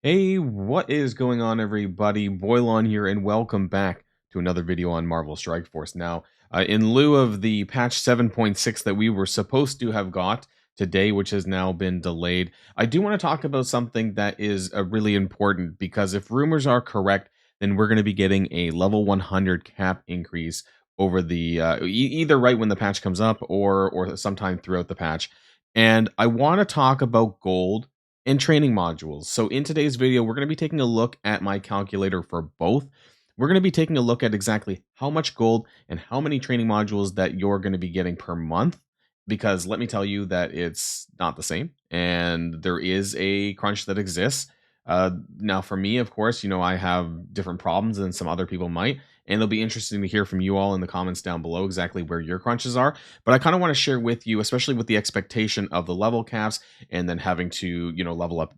Hey, what is going on, everybody? Boilon here, and welcome back to another video on Marvel Strike Force. Now, in lieu of the patch 7.6 that we were supposed to have got today, which has now been delayed, I do want to talk about something that is really important because if rumors are correct, then we're going to be getting a level 100 cap increase over the either right when the patch comes up or sometime throughout the patch. And I want to talk about gold and training modules. So in today's video, we're going to be taking a look at my calculator for both. We're going to be taking a look at exactly how much gold and how many training modules that you're going to be getting per month. Because let me tell you that it's not the same, and there is a crunch that exists. Now, for me, of course, I have different problems than some other people might, and it'll be interesting to hear from you all in the comments down below exactly where your crunches are. But I kind of want to share with you, especially with the expectation of the level caps and then having to level up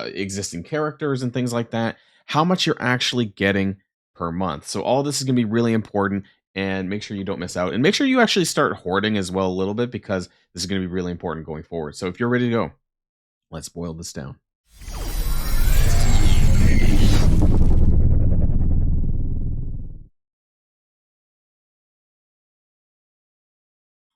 existing characters and things like that, how much you're actually getting per month. So all this is going to be really important, and make sure you don't miss out, and make sure you actually start hoarding as well a little bit, because this is going to be really important going forward. So if you're ready to go, let's boil this down.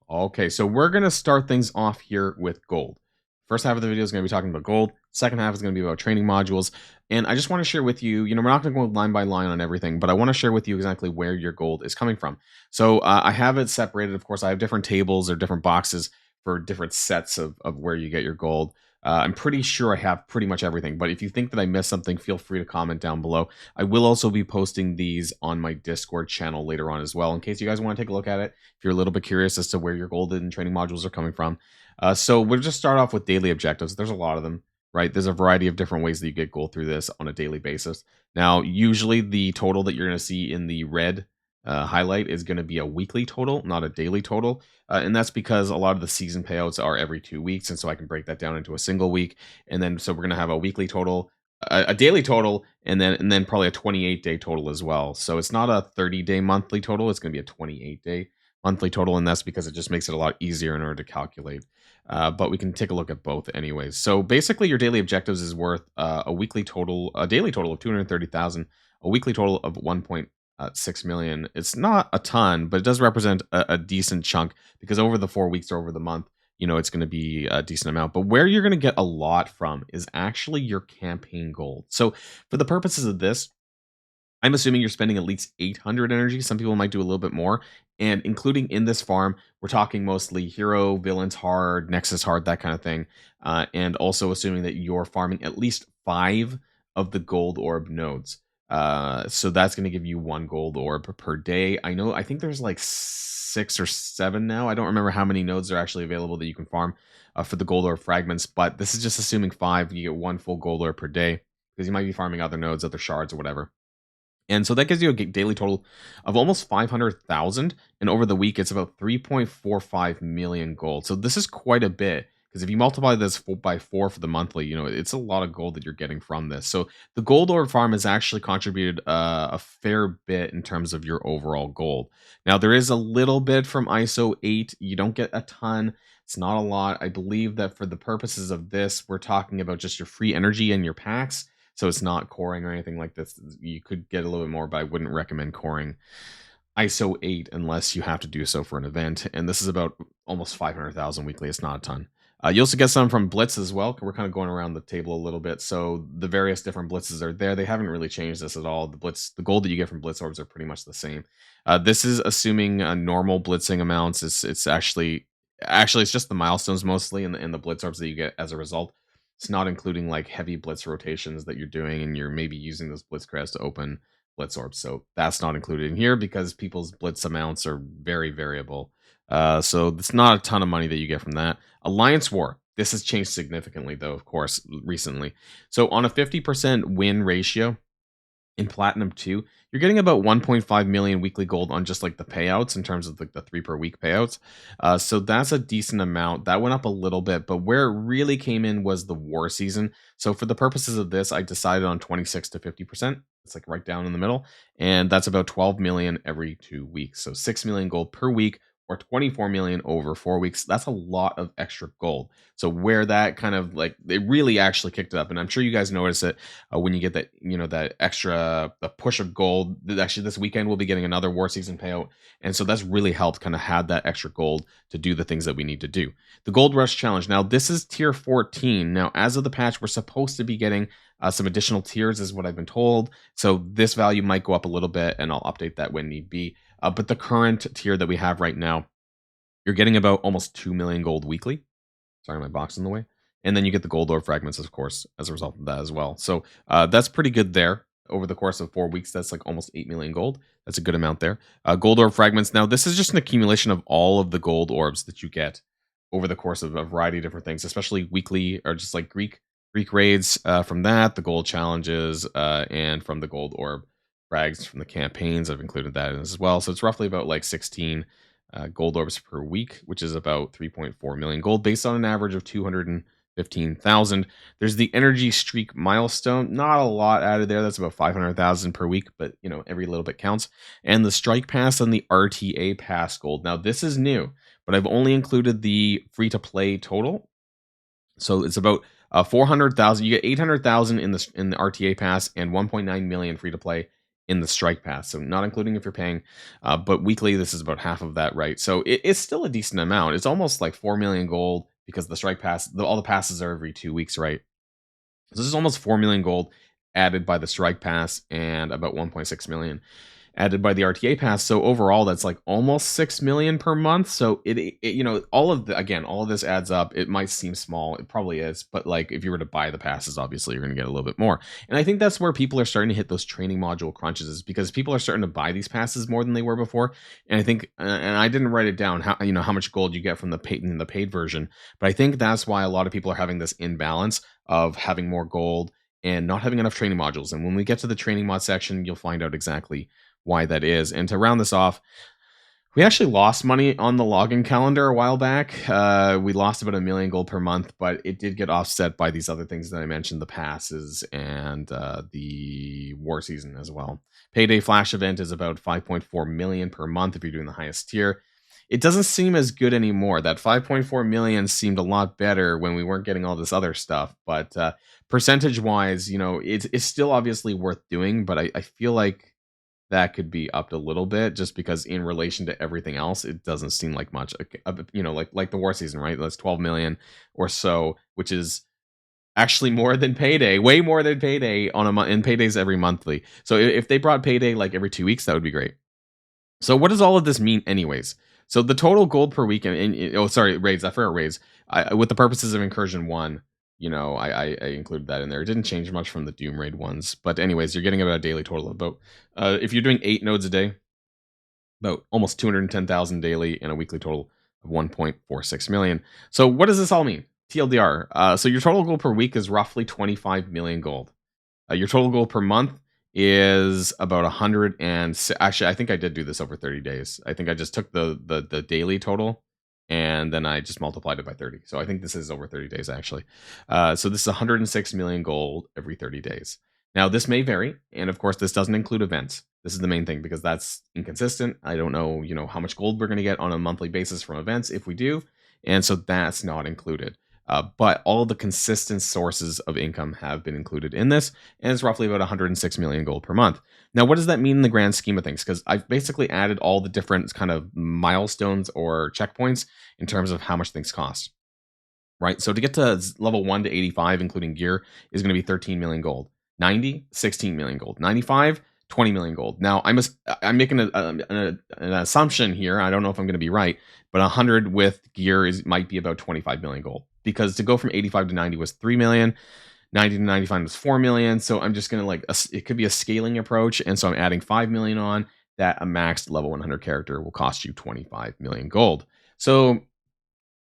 Okay, so we're going to start things off here with gold. First half of the video is going to be talking about gold. Second half is going to be about training modules. And I just want to share with you, we're not going to go line by line on everything, but I want to share with you exactly where your gold is coming from. So I have it separated. Of course, I have different tables or different boxes for different sets of where you get your gold. I'm pretty sure I have pretty much everything, but if you think that I missed something, feel free to comment down below. I will also be posting these on my Discord channel later on as well, in case you guys want to take a look at it, if you're a little bit curious as to where your golden training modules are coming from. So we'll just start off with daily objectives. There's a lot of them, right? There's a variety of different ways that you get gold through this on a daily basis. Now, usually the total that you're going to see in the red highlight is going to be a weekly total, not a daily total. And that's because a lot of the season payouts are every 2 weeks. And so I can break that down into a single week. And then so we're going to have a weekly total, a daily total, and then probably a 28-day total as well. So it's not a 30-day monthly total. It's going to be a 28-day monthly total. And that's because it just makes it a lot easier in order to calculate. But we can take a look at both anyways. So basically your daily objectives is worth a daily total of 230,000, a weekly total of 1.6 million. It's not a ton, but it does represent a decent chunk, because over the 4 weeks or over the month, it's going to be a decent amount. But where you're going to get a lot from is actually your campaign gold. So for the purposes of this, I'm assuming you're spending at least 800 energy. Some people might do a little bit more. And including in this farm, we're talking mostly hero, villains hard, nexus hard, that kind of thing. And also assuming that you're farming at least 5 of the gold orb nodes. So that's going to give you 1 gold orb per day. I think there's like 6 or 7 now. I don't remember how many nodes are actually available that you can farm for the gold orb fragments, but this is just assuming 5. You get 1 full gold orb per day, because you might be farming other nodes, other shards, or whatever. And so that gives you a daily total of almost 500,000. And over the week, it's about 3.45 million gold. So this is quite a bit, because if you multiply this by 4 for the monthly, it's a lot of gold that you're getting from this. So the gold orb farm has actually contributed a fair bit in terms of your overall gold. Now, there is a little bit from ISO 8. You don't get a ton. It's not a lot. I believe that for the purposes of this, we're talking about just your free energy and your packs. So it's not coring or anything like this. You could get a little bit more, but I wouldn't recommend coring ISO 8 unless you have to do so for an event. And this is about almost 500,000 weekly. It's not a ton. You also get some from Blitz as well. We're kind of going around the table a little bit. So the various different Blitzes are there. They haven't really changed this at all. The gold that you get from Blitz orbs are pretty much the same. This is assuming normal blitzing amounts. It's actually it's just the milestones mostly, and the Blitz orbs that you get as a result. It's not including like heavy blitz rotations that you're doing, and you're maybe using those blitz crest to open blitz orbs. So that's not included in here, because people's blitz amounts are very variable. So it's not a ton of money that you get from that. Alliance War. This has changed significantly, though, of course, recently. So on a 50% win ratio in Platinum 2, you're getting about 1.5 million weekly gold on just like the payouts, in terms of like the 3 per week payouts. So that's a decent amount. That went up a little bit, but where it really came in was the war season. So for the purposes of this, I decided on 26 to 50%. It's like right down in the middle. And that's about 12 million every 2 weeks. So 6 million gold per week, or 24 million over 4 weeks. That's a lot of extra gold. So where that kind of like, they really actually kicked it up. And I'm sure you guys notice it when you get that, that extra, the push of gold. Actually, this weekend we'll be getting another war season payout. And so that's really helped kind of have that extra gold to do the things that we need to do. The Gold Rush Challenge. Now, this is tier 14. Now, as of the patch, we're supposed to be getting some additional tiers is what I've been told. So this value might go up a little bit, and I'll update that when need be. But the current tier that we have right now, you're getting about almost 2 million gold weekly. Sorry, my box in the way. And then you get the gold ore fragments, of course, as a result of that as well. So that's pretty good there. Over the course of 4 weeks, that's like almost 8 million gold. That's a good amount there. Gold orb fragments. Now, this is just an accumulation of all of the gold orbs that you get over the course of a variety of different things, especially weekly or just like Greek raids from that, the gold challenges, and from the gold orb frags from the campaigns. I've included that in as well. So it's roughly about like 16 gold orbs per week, which is about 3.4 million gold based on an average of 215,000. There's the energy streak milestone. Not a lot added there. That's about 500,000 per week, but every little bit counts. And the strike pass and the RTA pass gold. Now this is new, but I've only included the free to play total. So it's about 400,000. You get 800,000 in the RTA pass and 1.9 million free to play in the strike pass. So not including if you're paying, but weekly this is about half of that, right? So it's still a decent amount. It's almost like 4 million gold because the strike pass, all the passes are every 2 weeks, right? So this is almost 4 million gold added by the strike pass and about 1.6 million added by the RTA pass. So overall, that's like almost 6 million per month. So it all of this adds up. It might seem small. It probably is. But like if you were to buy the passes, obviously you're going to get a little bit more. And I think that's where people are starting to hit those training module crunches, is because people are starting to buy these passes more than they were before. And I think, and I didn't write it down, how much gold you get from the paid version. But I think that's why a lot of people are having this imbalance of having more gold and not having enough training modules. And when we get to the training mod section, you'll find out exactly why that is. And to round this off, we actually lost money on the login calendar a while back. We lost about 1 million gold per month, but it did get offset by these other things that I mentioned, the passes and the war season as well. Payday Flash event is about 5.4 million per month if you're doing the highest tier. It doesn't seem as good anymore. That 5.4 million seemed a lot better when we weren't getting all this other stuff. But percentage-wise, it's still obviously worth doing, but I feel like that could be upped a little bit, just because in relation to everything else, it doesn't seem like much. Like the war season, right? That's 12 million or so, which is actually more than payday, way more than payday on a month. And payday's every monthly. So if they brought payday like every 2 weeks, that would be great. So what does all of this mean, anyways? So the total gold per week, raids. I forgot raids. With the purposes of Incursion 1. I included that in there. It didn't change much from the Doom Raid ones. But anyways, you're getting about a daily total of about, if you're doing 8 nodes a day, about almost 210,000 daily and a weekly total of 1.46 million. So what does this all mean? TLDR. So your total gold per week is roughly 25 million gold. Your total gold per month is about 100 and actually, I think I did do this over 30 days. I think I just took the daily total and then I just multiplied it by 30. So I think this is over 30 days, actually. So this is 106 million gold every 30 days. Now, this may vary. And of course, this doesn't include events. This is the main thing, because that's inconsistent. I don't know, how much gold we're going to get on a monthly basis from events if we do. And so that's not included. But all the consistent sources of income have been included in this, and it's roughly about 106 million gold per month. Now, what does that mean in the grand scheme of things? Because I've basically added all the different kind of milestones or checkpoints in terms of how much things cost, right? So to get to level 1 to 85, including gear, is going to be 13 million gold. 90, 16 million gold. 95, 20 million gold. Now, I'm making an assumption here. I don't know if I'm going to be right, but 100 with gear might be about 25 million gold. Because to go from 85 to 90 was 3 million, 90 to 95 was 4 million. So I'm just going to it could be a scaling approach. And so I'm adding 5 million on that. A maxed level 100 character will cost you 25 million gold. So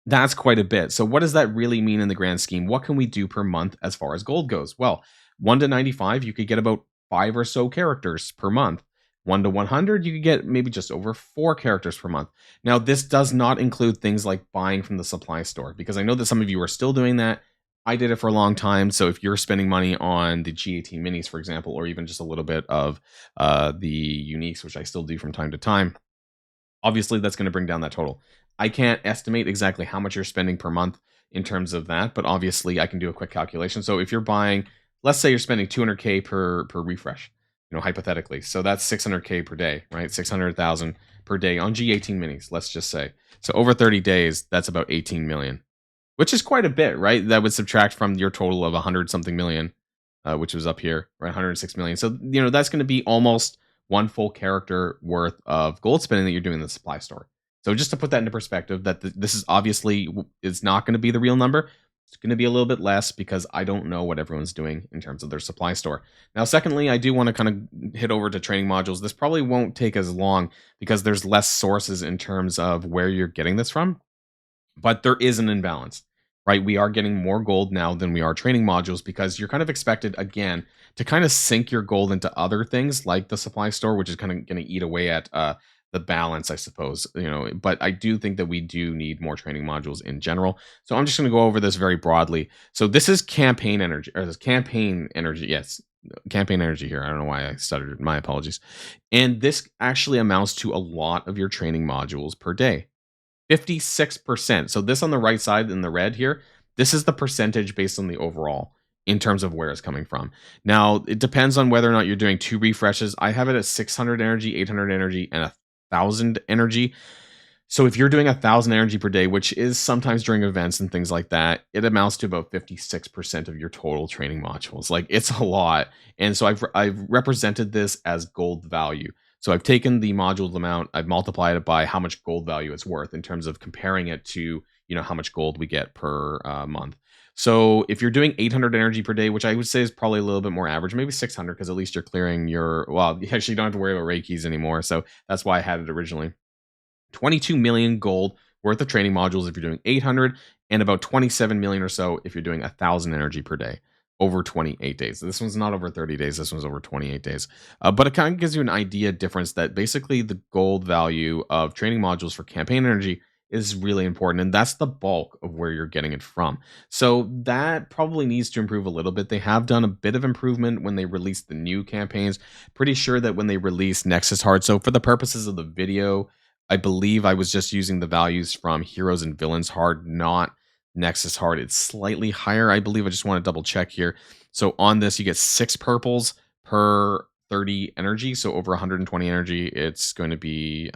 that's quite a bit. So what does that really mean in the grand scheme? What can we do per month as far as gold goes? Well, 1 to 95, you could get about 5 or so characters per month. 1 to 100, you could get maybe just over 4 characters per month. Now, this does not include things like buying from the supply store, because I know that some of you are still doing that. I did it for a long time. So if you're spending money on the G18 minis, for example, or even just a little bit of the uniques, which I still do from time to time, Obviously, that's going to bring down that total. I can't estimate exactly how much you're spending per month in terms of that, but obviously I can do a quick calculation. So if you're buying, let's say you're spending 200K per refresh, hypothetically. So that's 600K per day, right? 600,000 per day on G18 minis, let's just say. So over 30 days, that's about 18 million, which is quite a bit, right? That would subtract from your total of 100 something million, which was up here, right? 106 million. So, that's going to be almost one full character worth of gold spending that you're doing in the supply store. So just to put that into perspective, that this is obviously is not going to be the real number. It's going to be a little bit less because I don't know what everyone's doing in terms of their supply store. Now, secondly, I do want to kind of hit over to training modules. This probably won't take as long because there's less sources in terms of where you're getting this from, but there is an imbalance, right? We are getting more gold now than we are training modules because you're kind of expected, again, to kind of sink your gold into other things like the supply store, which is kind of going to eat away at the balance, I suppose. But I do think that we do need more training modules in general. So I'm just going to go over this very broadly. So this is campaign energy, or this campaign energy. Yes, campaign energy here. I don't know why I stuttered. My apologies. And this actually amounts to a lot of your training modules per day. 56%. So this on the right side in the red here, this is the percentage based on the overall in terms of where it's coming from. Now, it depends on whether or not you're doing 2 refreshes. I have it at 600 energy, 800 energy, and 1,000 energy. So if you're doing 1,000 energy per day, which is sometimes during events and things like that, it amounts to about 56% of your total training modules. Like, it's a lot. And so I've represented this as gold value. So I've taken the module amount, I've multiplied it by how much gold value it's worth in terms of comparing it to, how much gold we get per month. So if you're doing 800 energy per day, which I would say is probably a little bit more average, maybe 600, because at least you're clearing you actually don't have to worry about rate keys anymore. So that's why I had it originally. 22 million gold worth of training modules if you're doing 800, and about 27 million or so if you're doing 1,000 energy per day over 28 days. This one's not over 30 days. This one's over 28 days. But it kind of gives you an idea difference that basically the gold value of training modules for campaign energy is really important. And that's the bulk of where you're getting it from. So that probably needs to improve a little bit. They have done a bit of improvement when they released the new campaigns. Pretty sure that when they released Nexus Hard. So for the purposes of the video, I believe I was just using the values from Heroes and Villains Hard, not Nexus Hard. It's slightly higher, I believe. I just want to double check here. So on this, you get 6 purples per 30 energy. So over 120 energy, it's going to be,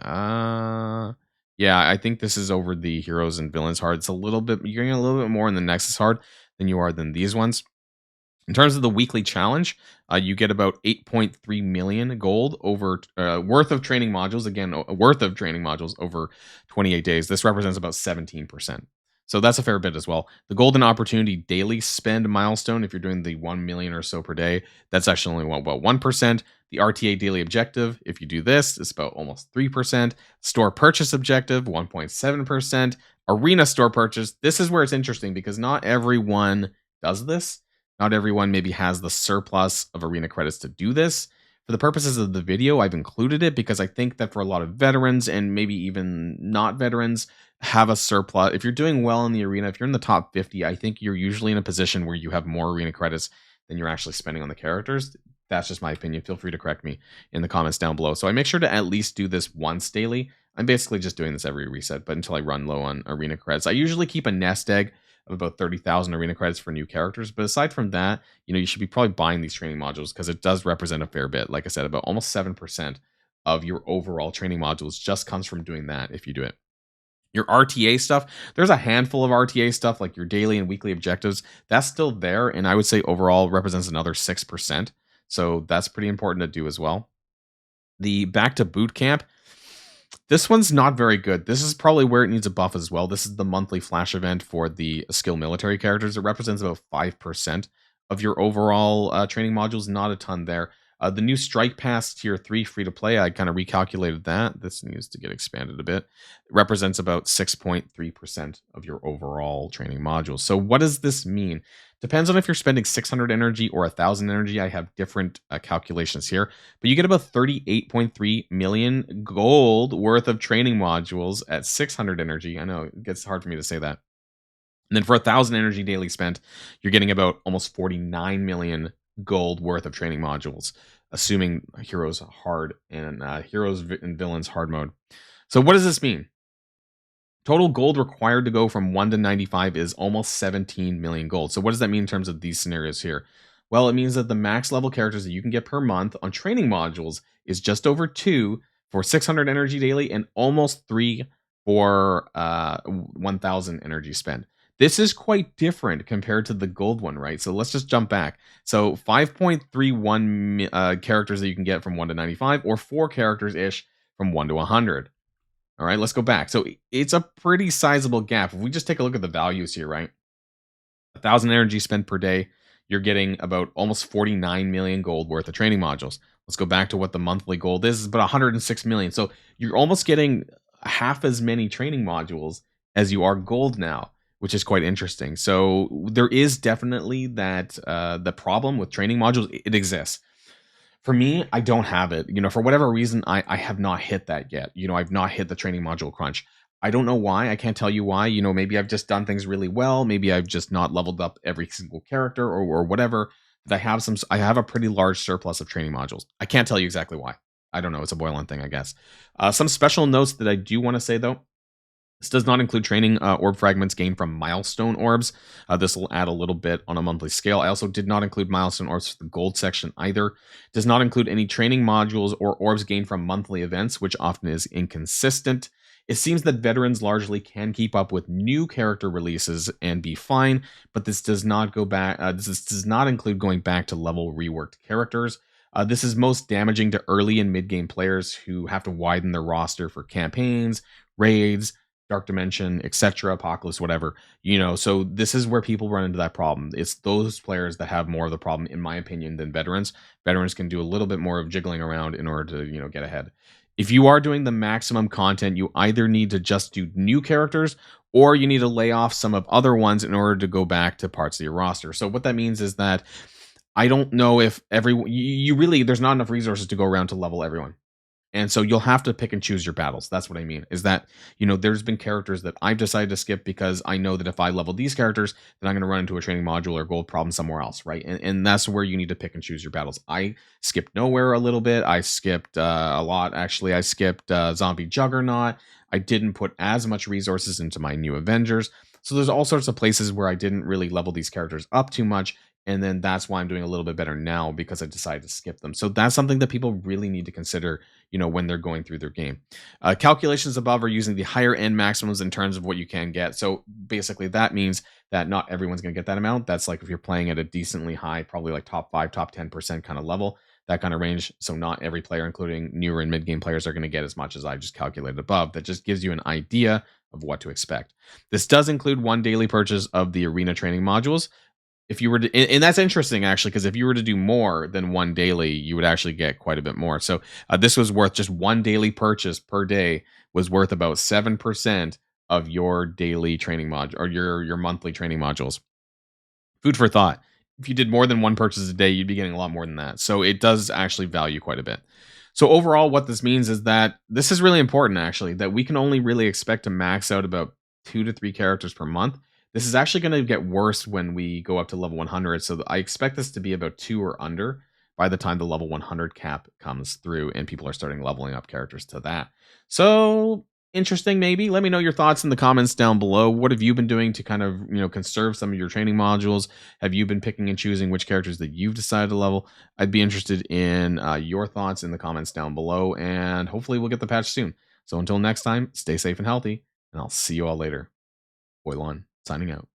yeah, I think this is over the Heroes and Villains Hard. It's a little bit, you're getting a little bit more in the Nexus Hard than you are than these ones. In terms of the weekly challenge, you get about 8.3 million gold over worth of training modules. Again, worth of training modules over 28 days. This represents about 17%. So that's a fair bit as well. The Golden Opportunity daily spend milestone, if you're doing the 1 million or so per day, that's actually only about 1%. The RTA daily objective, if you do this, it's about almost 3%. Store purchase objective, 1.7%. Arena store purchase, this is where it's interesting because not everyone does this. Not everyone maybe has the surplus of arena credits to do this. For the purposes of the video, I've included it because I think that for a lot of veterans and maybe even not veterans have a surplus. If you're doing well in the arena, if you're in the top 50, I think you're usually in a position where you have more arena credits than you're actually spending on the characters. That's just my opinion. Feel free to correct me in the comments down below. So I make sure to at least do this once daily. I'm basically just doing this every reset, but until I run low on arena credits. I usually keep a nest egg of about 30,000 arena credits for new characters. But aside from that, you should be probably buying these training modules because it does represent a fair bit. Like I said, about almost 7% of your overall training modules just comes from doing that if you do it. Your RTA stuff, there's a handful of RTA stuff like your daily and weekly objectives. That's still there. And I would say overall represents another 6%. So that's pretty important to do as well. The back to boot camp, this one's not very good. This is probably where it needs a buff as well. This is the monthly flash event for the skill military characters. It represents about 5% of your overall training modules. Not a ton there. The new Strike Pass Tier 3 free-to-play, I kind of recalculated that. This needs to get expanded a bit. It represents about 6.3% of your overall training modules. So what does this mean? Depends on if you're spending 600 energy or 1,000 energy. I have different calculations here. But you get about 38.3 million gold worth of training modules at 600 energy. I know it gets hard for me to say that. And then for 1,000 energy daily spent, you're getting about almost 49 million gold worth of training modules, assuming Heroes Hard and Heroes and Villains Hard mode. So what does this mean? Total gold required to go from 1 to 95 is almost 17 million gold. So what does that mean in terms of these scenarios here? Well, it means that the max level characters that you can get per month on training modules is just over 2 for 600 energy daily and almost 3 for 1000 energy spend. This is quite different compared to the gold one, right? So let's just jump back. So 5.31 characters that you can get from 1 to 95 or 4 characters ish from 1 to 100. All right, let's go back. So it's a pretty sizable gap. If we just take a look at the values here, right? 1,000 energy spent per day, you're getting about almost 49 million gold worth of training modules. Let's go back to what the monthly gold is. It's about 106 million. So you're almost getting half as many training modules as you are gold now, which is quite interesting. So there is definitely that the problem with training modules. It exists. For me, I don't have it. For whatever reason, I have not hit that yet. I've not hit the training module crunch. I don't know why. I can't tell you why. Maybe I've just done things really well. Maybe I've just not leveled up every single character or whatever. But I have a pretty large surplus of training modules. I can't tell you exactly why. I don't know. It's a Boilon thing, I guess. Some special notes that I do want to say, though. This does not include training orb fragments gained from milestone orbs. This will add a little bit on a monthly scale. I also did not include milestone orbs for the gold section either. Does not include any training modules or orbs gained from monthly events, which often is inconsistent. It seems that veterans largely can keep up with new character releases and be fine, but this does not go back. This does not include going back to level reworked characters. This is most damaging to early and mid game players who have to widen their roster for campaigns, raids, Dark Dimension, etc., Apocalypse, whatever. So this is where people run into that problem. It's those players that have more of the problem, in my opinion, than veterans. Veterans can do a little bit more of jiggling around in order to, get ahead. If you are doing the maximum content, you either need to just do new characters or you need to lay off some of other ones in order to go back to parts of your roster. So what that means is that I don't know if there's not enough resources to go around to level everyone. And so you'll have to pick and choose your battles. That's what I mean. Is that, there's been characters that I've decided to skip because I know that if I level these characters, then I'm going to run into a training module or gold problem somewhere else, right? And that's where you need to pick and choose your battles. I skipped Nowhere a little bit. I skipped a lot, actually. I skipped Zombie Juggernaut. I didn't put as much resources into my new Avengers. So there's all sorts of places where I didn't really level these characters up too much. And then that's why I'm doing a little bit better now because I decided to skip them. So that's something that people really need to consider, when they're going through their game. Calculations above are using the higher end maximums in terms of what you can get. So basically that means that not everyone's going to get that amount. That's like if you're playing at a decently high, probably like top 5, top 10% kind of level, that kind of range. So not every player, including newer and mid-game players, are going to get as much as I just calculated above. That just gives you an idea of what to expect. This does include 1 daily purchase of the arena training modules. If you were to, and that's interesting actually, because if you were to do more than 1 daily, you would actually get quite a bit more. So this was worth just 1 daily purchase per day was worth about 7% of your daily training module or your monthly training modules. Food for thought. If you did more than 1 purchase a day, you'd be getting a lot more than that. So it does actually value quite a bit. So overall, what this means is that this is really important actually, that we can only really expect to max out about 2 to 3 characters per month. This is actually going to get worse when we go up to level 100. So I expect this to be about 2 or under by the time the level 100 cap comes through and people are starting leveling up characters to that. So interesting, maybe. Let me know your thoughts in the comments down below. What have you been doing to kind of, conserve some of your training modules? Have you been picking and choosing which characters that you've decided to level? I'd be interested in your thoughts in the comments down below, and hopefully we'll get the patch soon. So until next time, stay safe and healthy, and I'll see you all later. Boilon, signing out.